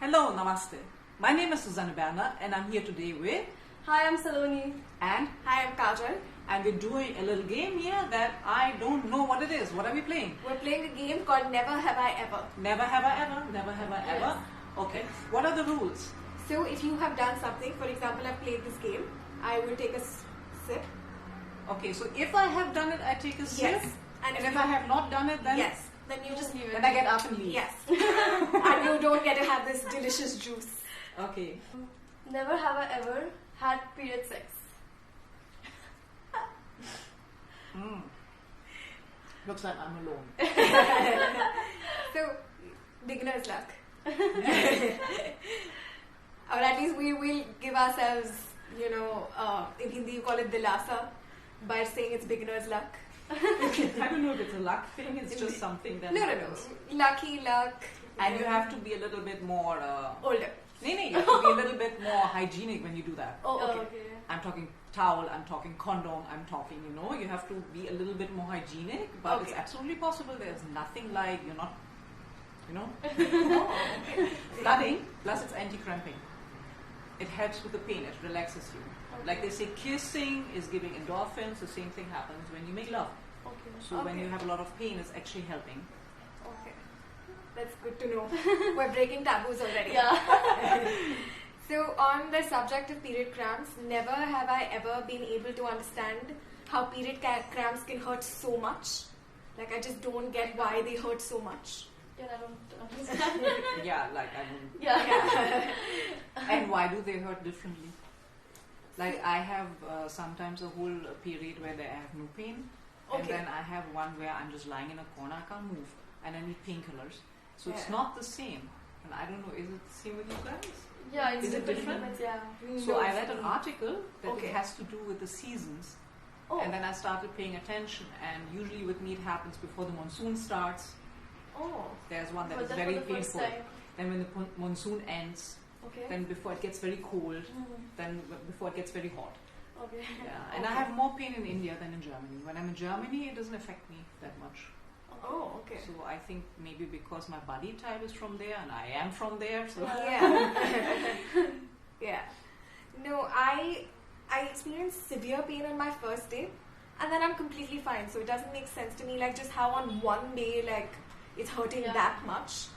Hello, namaste. My name is Susanna Berner and I'm here today with... Hi, I'm Saloni. And? Hi, I'm Kajal. And we're doing a little game here that I don't know what it is. What are we playing? We're playing a game called Never Have I Ever. Never have I ever? Never have I ever? Okay. What are the rules? So if you have done something, for example, I've played this game, I will take a sip. Okay, so if I have done it, I take a sip. Yes. And if I have not done it, then... Yes. Then you just leave it. Then I get up and leave. Yes. And you don't get to have this delicious juice. Okay. Never have I ever had period sex. Looks like I'm alone. So, beginner's luck. Or at least we will give ourselves, in Hindi you call it dilasa, by saying it's beginner's luck. I don't know if it's a luck thing, it's just something that happens. Lucky luck. And you have to be a little bit more... Older. No, you have to be a little bit more hygienic when you do that. Oh, okay. I'm talking towel, I'm talking condom, I'm talking, you have to be a little bit more hygienic, but it's absolutely possible. There's nothing like, you're not, flooding, plus it's anti-cramping. It helps with the pain, it relaxes you. Okay. Like they say, kissing is giving endorphins, the same thing happens when you make love. Okay. So when you have a lot of pain, it's actually helping. Okay. That's good to know. We're breaking taboos already. Yeah. So on the subject of period cramps, never have I ever been able to understand how period cramps can hurt so much. Like I just don't get why they hurt so much. Yeah, I don't understand. Yeah, like I don't... Yeah. And why do they hurt differently? Like I have sometimes a whole period where I have no pain, and then I have one where I'm just lying in a corner, I can't move, and I need painkillers. So it's not the same. And I don't know, is it the same with you guys? Yeah, it's Is it different? elements, yeah. So I read an article that Okay. it has to do with the seasons. Oh. And then I started paying attention, and usually with me it happens before the monsoon starts. Oh. There's one that Was is that very for the first painful. time? Then when the monsoon ends, Okay. then before it gets very cold, then before it gets very hot. Okay. Yeah, and I have more pain in India than in Germany. When I'm in Germany, it doesn't affect me that much. Oh, okay. So I think maybe because my body type is from there and I am from there, so Yeah. Yeah. No, I experienced severe pain on my first day, and then I'm completely fine. So it doesn't make sense to me, like just how on one day, like it's hurting that much.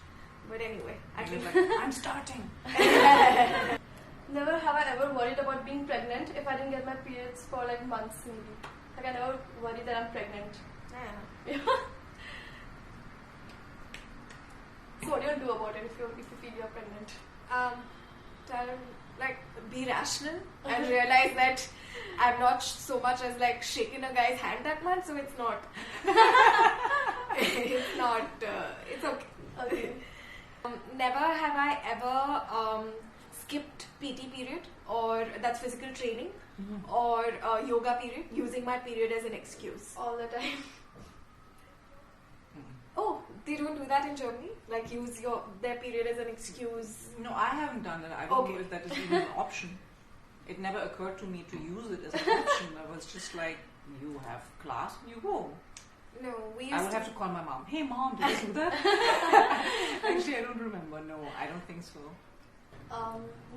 But anyway, I was like, I'm starting. Never have I ever worried about being pregnant if I didn't get my periods for like months maybe. Like I never worry that I'm pregnant. Yeah. Yeah. So what do you do about it if you feel you're pregnant? Like be rational and realize that I'm not so much as like shaking a guy's hand that much, so it's not. It's not. It's okay. Okay. Never have I ever skipped PT period, or that's physical training, or yoga period, using my period as an excuse. All the time. Oh, they don't do that in Germany? Like use their period as an excuse? No, I haven't done it. I don't know if that is even an option. It never occurred to me to use it as an option. I was just like, you have class, you go. No, we I used would have to call my mom. Hey mom, did you do that? Actually, I don't remember. No, I don't think so.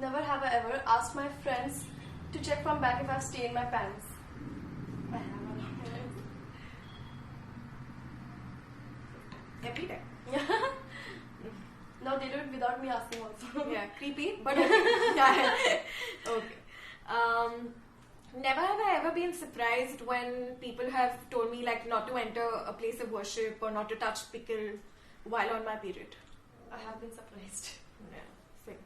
Never have I ever asked my friends to check from back if I've stained my pants. every day. Yeah. No, they do it without me asking also. Yeah, creepy, but okay. Okay. Never have I ever been surprised when people have told me like not to enter a place of worship or not to touch pickle while on my period. I have been surprised. Yeah, same.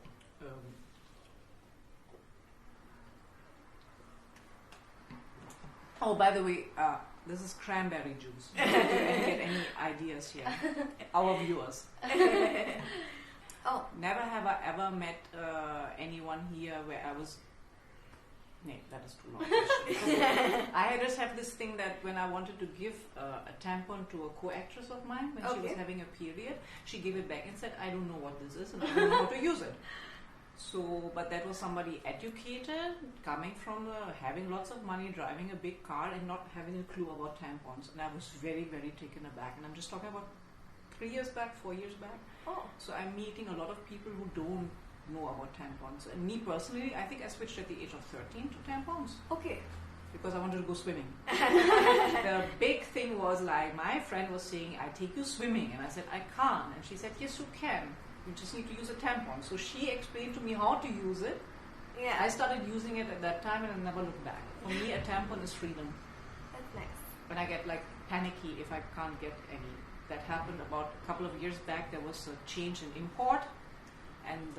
Oh, by the way, this is cranberry juice. Do you get any ideas here? Our viewers. Oh, Never have I ever met anyone here where I was... No, that is too long. I just have this thing that when I wanted to give a tampon to a co-actress of mine when she was having a period, she gave it back and said, I don't know what this is and I don't know how to use it. So, but that was somebody educated, coming from having lots of money, driving a big car and not having a clue about tampons. And I was very, very taken aback. And I'm just talking about 3 years back, 4 years back. Oh. So I'm meeting a lot of people who don't know about tampons. And me personally, I think I switched at the age of 13 to tampons. Okay. Because I wanted to go swimming. The big thing was like, my friend was saying, I take you swimming. And I said, I can't. And she said, yes, you can. You just need to use a tampon. So she explained to me how to use it. Yeah. I started using it at that time and I never looked back. For me, a tampon is freedom. That's nice. When I get like panicky if I can't get any. That happened about a couple of years back. There was a change in import and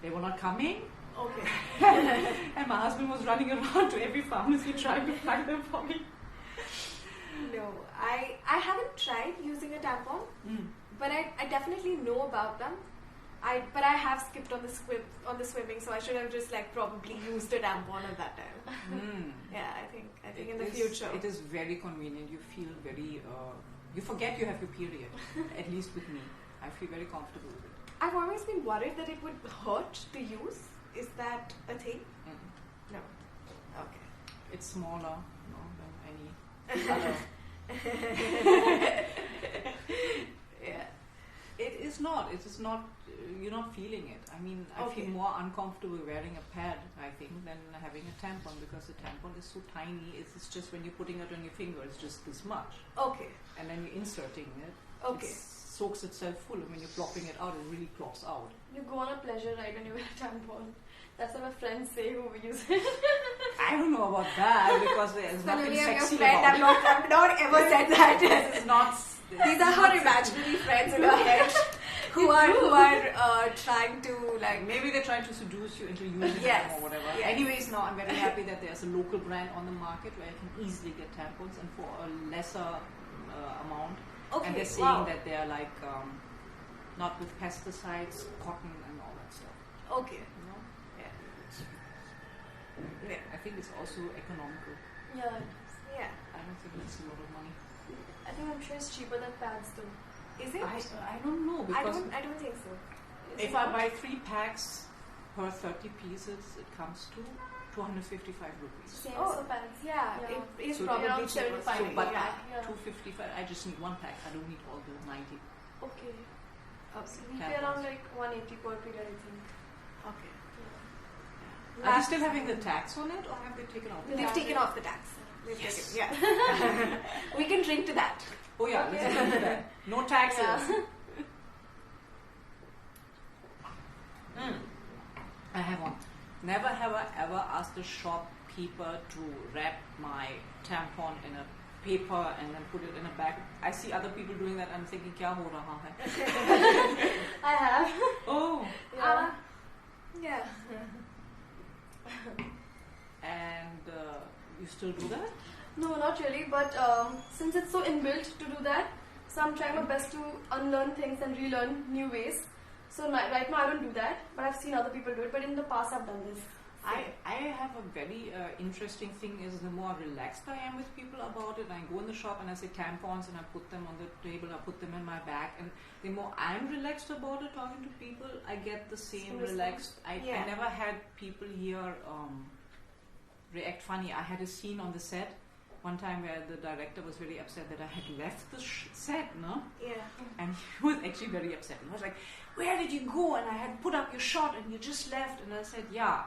they were not coming. Okay. And my husband was running around to every pharmacy trying to find them for me. No, I haven't tried using a tampon, but I definitely know about them. But I have skipped on the swimming, so I should have just like probably used a tampon at that time. Yeah, I think in the future. It is very convenient. You feel very you forget you have your period. At least with me, I feel very comfortable with it. I've always been worried that it would hurt to use. Is that a thing? No. Okay. It's smaller, than any other. Yeah. It is not. It is not. You're not feeling it. I mean, I feel more uncomfortable wearing a pad, I think, than having a tampon because the tampon is so tiny. It's just when you're putting it on your finger, it's just this much. Okay. And then you're inserting it. Okay. It soaks itself full, and when you're plopping it out, it really plops out. You go on a pleasure ride when you wear a tampon. That's what my friends say who use it. I don't know about that because there's nothing sexy about it. I've not ever said that. This is not. These are her imaginary friends in her head who are trying to like. Maybe they're trying to seduce you into using Yes. them or whatever. Yes. Anyways, now I'm very happy that there's a local brand on the market where I can easily get tampons and for a lesser amount. Okay, And they're saying wow. that they're like not with pesticides, cotton, and all that stuff. Okay. You know? Yeah. I think it's also economical. Yeah. Yeah. I don't think it's a lot of money. I'm sure it's cheaper than pads though. Is it? I don't know because I don't think so. if I buy 3 packs per 30 pieces, it comes to 255 rupees. Same Oh. as the pads. Yeah, Yeah. it is So probably around cheaper. 75. So, but Yeah. 255, I just need 1 pack. I don't need all the 90. Okay. So we Tampons. pay around like 180 per period, I think. Okay. Are they still having the tax on it, or have they taken off? They've taken off the tax. They've Yes. taken, yeah. We can drink to that. Oh yeah, Okay. let's go to that. No taxes. Yeah. I have one. Never have I ever asked the shopkeeper to wrap my tampon in a paper and then put it in a bag. I see other people doing that. I'm thinking, kya ho raha hai? I have. Oh, Yeah. Yeah. and you still do that? No, not really. But since it's so inbuilt to do that, so I'm trying my best to unlearn things and relearn new ways. So right now I don't do that, but I've seen other people do it. But in the past I've done this. I have a very interesting thing is the more relaxed I am with people about it, I go in the shop and I say tampons and I put them on the table, I put them in my bag, and the more I'm relaxed about it talking to people, I get the same relaxed. I never had people here react funny. I had a scene on the set one time where the director was very upset that I had left the set, no? Yeah. And he was actually very upset. And I was like, where did you go? And I had put up your shot and you just left. And I said, yeah,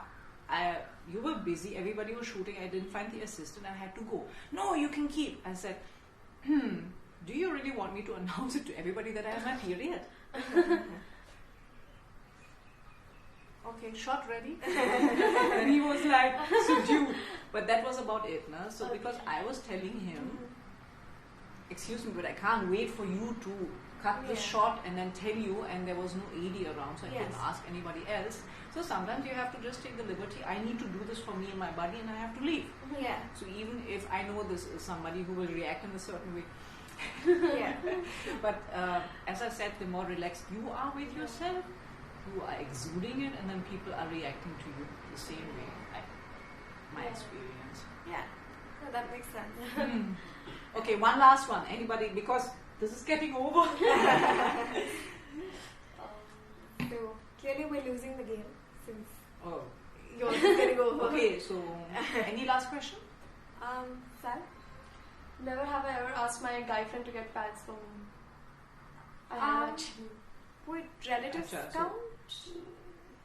you were busy. Everybody was shooting. I didn't find the assistant. I had to go. No, you can keep. I said, do you really want me to announce it to everybody that I have my period? Okay, shot ready. And he was like, subdued. But that was about it. No? So because I was telling him, excuse me, but I can't wait for you to cut this shot and then tell you, and there was no AD around, so I couldn't ask anybody else. So sometimes you have to just take the liberty. I need to do this for me and my body, and I have to leave. Yeah. So even if I know this is somebody who will react in a certain way, Yeah. but as I said, the more relaxed you are with yourself, you are exuding it, and then people are reacting to you the same way. My experience. Yeah. No, that makes sense. Okay, one last one. Anybody? Because this is getting over. So clearly we're losing the game since Oh. yours is getting over. Okay, so any last question? Sal? Never have I ever asked my guy friend to get pads for me. I have actually. Would relatives Acha, so- count?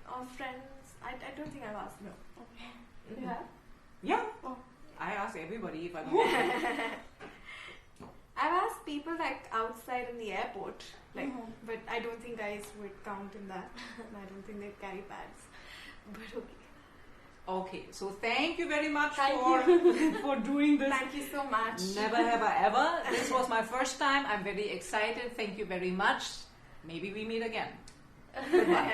Or friends? I don't think I've asked. No. Okay. You have? Yeah. Oh. I ask everybody if I want. I've asked people like outside in the airport, like, Mhm. but I don't think guys would count in that. I don't think they carry pads. But okay. Okay, so thank you very much Thank for doing this. Thank you so much. Never have I ever. This was my first time. I'm very excited. Thank you very much. Maybe we meet again. Goodbye.